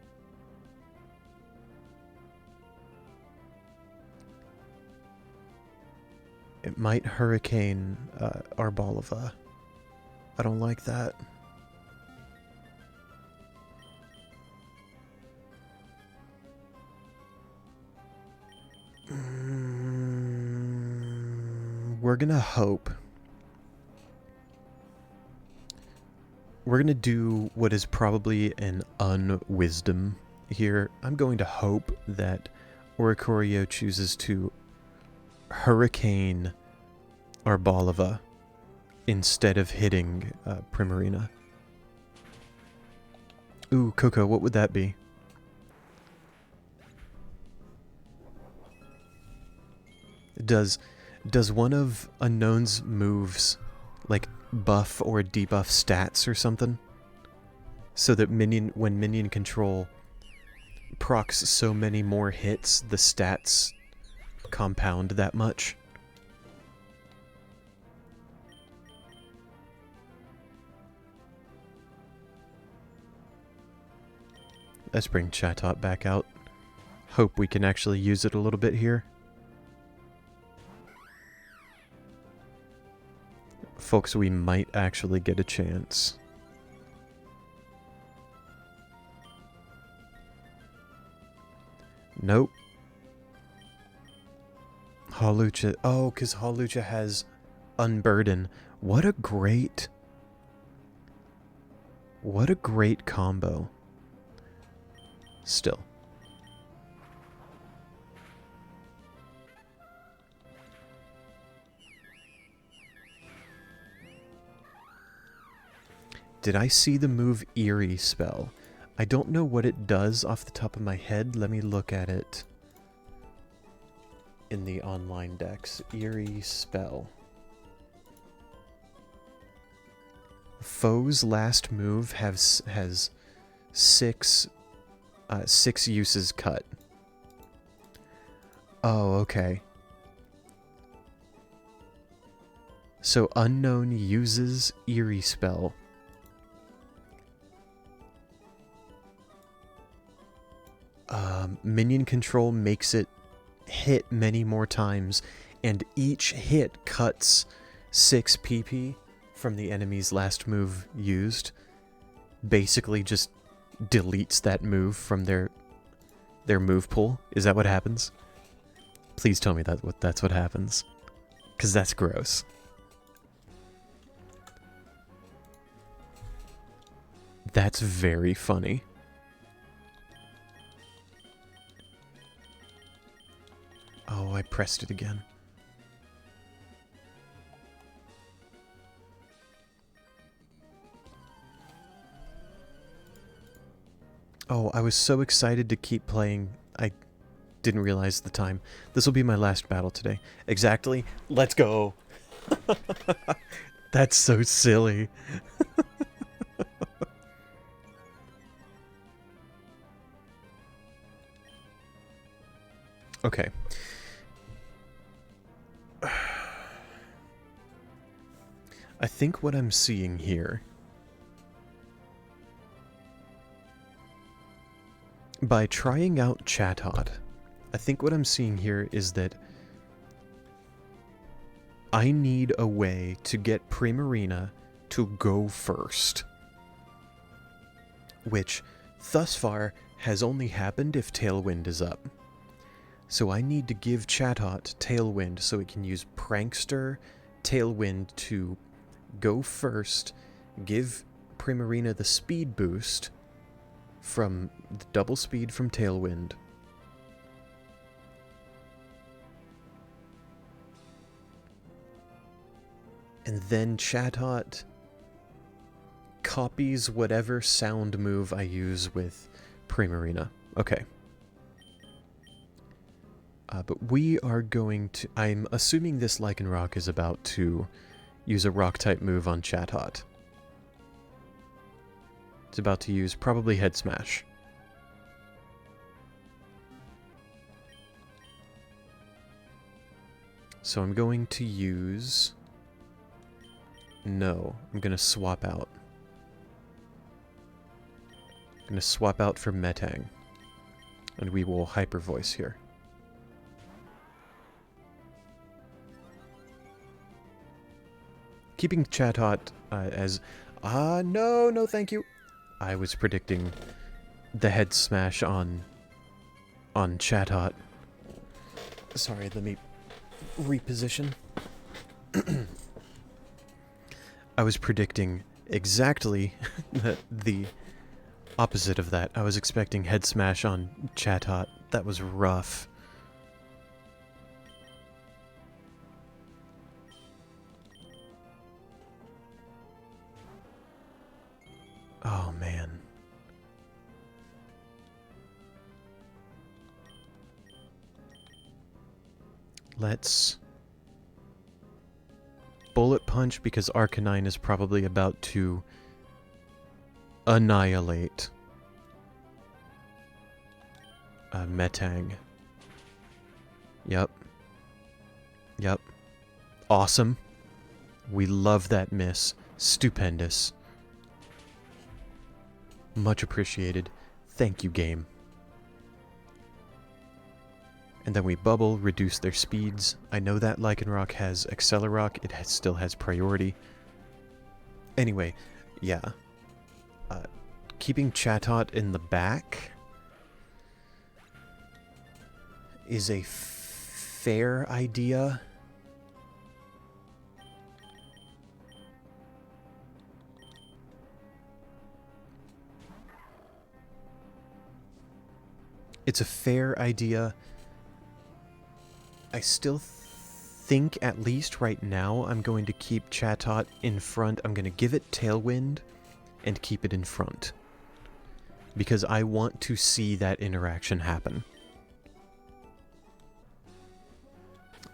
It might Hurricane Arboliva. I don't like that. we're gonna hope. We're gonna do what is probably an unwisdom here. I'm going to hope that Oricorio chooses to hurricane Arbalava instead of hitting Primarina. Ooh, Coco, what would that be? Does one of Unknown's moves, like, buff or debuff stats or something? So that when minion control procs so many more hits, the stats compound that much? Let's bring Chatot back out. Hope we can actually use it a little bit here. Folks, we might actually get a chance. Nope. Hawlucha. Oh, because Hawlucha has Unburden. What a great combo. Still. Did I see the move Eerie spell? I don't know what it does off the top of my head. Let me look at it in the online decks. Eerie spell. Foe's last move has 6 uses cut. Oh, okay. So Unknown uses Eerie spell. Minion control makes it hit many more times, and each hit cuts 6 PP from the enemy's last move used. Basically just deletes that move from their move pool. Is that what happens? Please tell me that's what happens. 'Cause that's gross. That's very funny. Oh, I pressed it again. Oh, I was so excited to keep playing. I didn't realize the time. This will be my last battle today. Exactly. Let's go. That's so silly. Okay. I think what I'm seeing here, by trying out Chatot, I think what I'm seeing here is that I need a way to get Primarina to go first. Which, thus far, has only happened if Tailwind is up. So I need to give Chatot Tailwind so it can use Prankster, Tailwind to go first, give Primarina the speed boost from the double speed from Tailwind. And then Chatot copies whatever sound move I use with Primarina. Okay. But we are going to... I'm assuming this Lycanroc is about to use a Rock-type move on Chatot. It's about to use probably Head Smash. So I'm going to use... No, I'm going to swap out. I'm going to swap out for Metang. And we will Hyper Voice here. Keeping Chatot as... no, thank you. I was predicting the Head Smash on Chatot. Sorry, let me reposition. I was predicting exactly the opposite of that. I was expecting head smash on Chatot. That was rough. Oh, man. Let's bullet punch because Arcanine is probably about to annihilate Metang. Yep. Yep. Awesome. We love that miss. Stupendous. Much appreciated. Thank you, game. And then we bubble, reduce their speeds. I know that Lycanroc has Accelerock. It still has priority. Anyway, yeah. Keeping Chatot in the back is a fair idea. It's a fair idea. I still think, at least right now, I'm going to keep Chatot in front. I'm going to give it Tailwind and keep it in front. Because I want to see that interaction happen.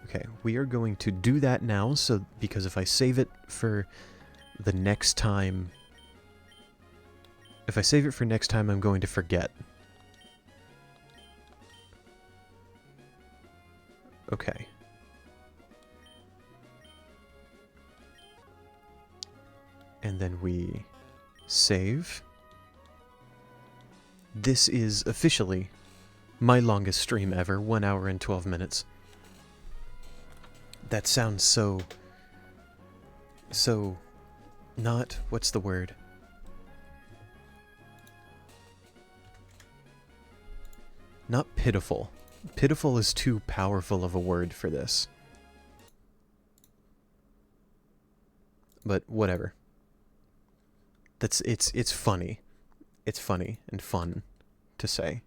Okay, we are going to do that now, because if I save it for the next time... If I save it for next time, I'm going to forget. Okay. And then we save. This is officially my longest stream ever, 1 hour and 12 minutes. That sounds so not, what's the word? Not pitiful. Pitiful is too powerful of a word for this. But whatever. It's funny. It's funny and fun to say.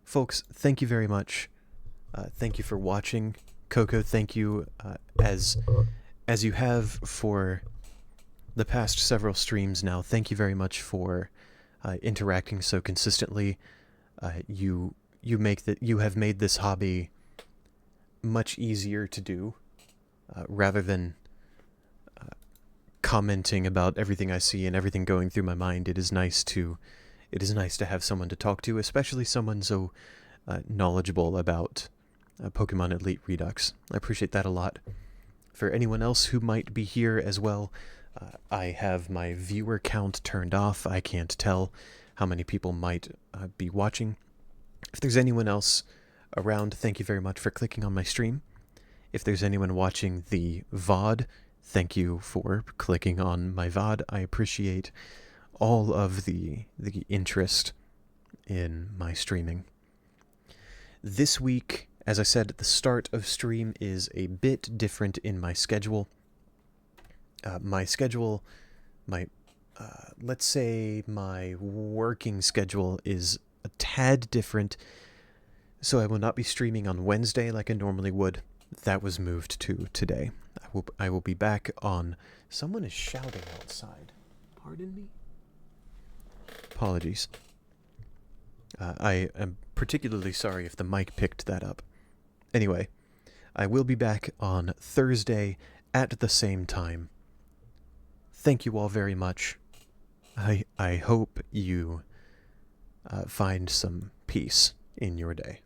Folks, thank you very much. Thank you for watching. Coco, thank you as you have for the past several streams now. Thank you very much for interacting so consistently. You have made this hobby much easier to do, rather than commenting about everything I see and everything going through my mind. It is nice to have someone to talk to, especially someone so knowledgeable about Pokemon Elite Redux. I appreciate that a lot. For anyone else who might be here as well, I have my viewer count turned off. I can't tell how many people might be watching. If there's anyone else around, thank you very much for clicking on my stream. If there's anyone watching the VOD, thank you for clicking on my VOD. I appreciate all of the interest in my streaming. This week, as I said at the start of stream, is a bit different in my schedule. Let's say my working schedule is a tad different, so I will not be streaming on Wednesday like I normally would. That was moved to today. I will be back on... Someone is shouting outside. Pardon me? Apologies. I am particularly sorry if the mic picked that up. Anyway, I will be back on Thursday at the same time. Thank you all very much. I hope you find some peace in your day.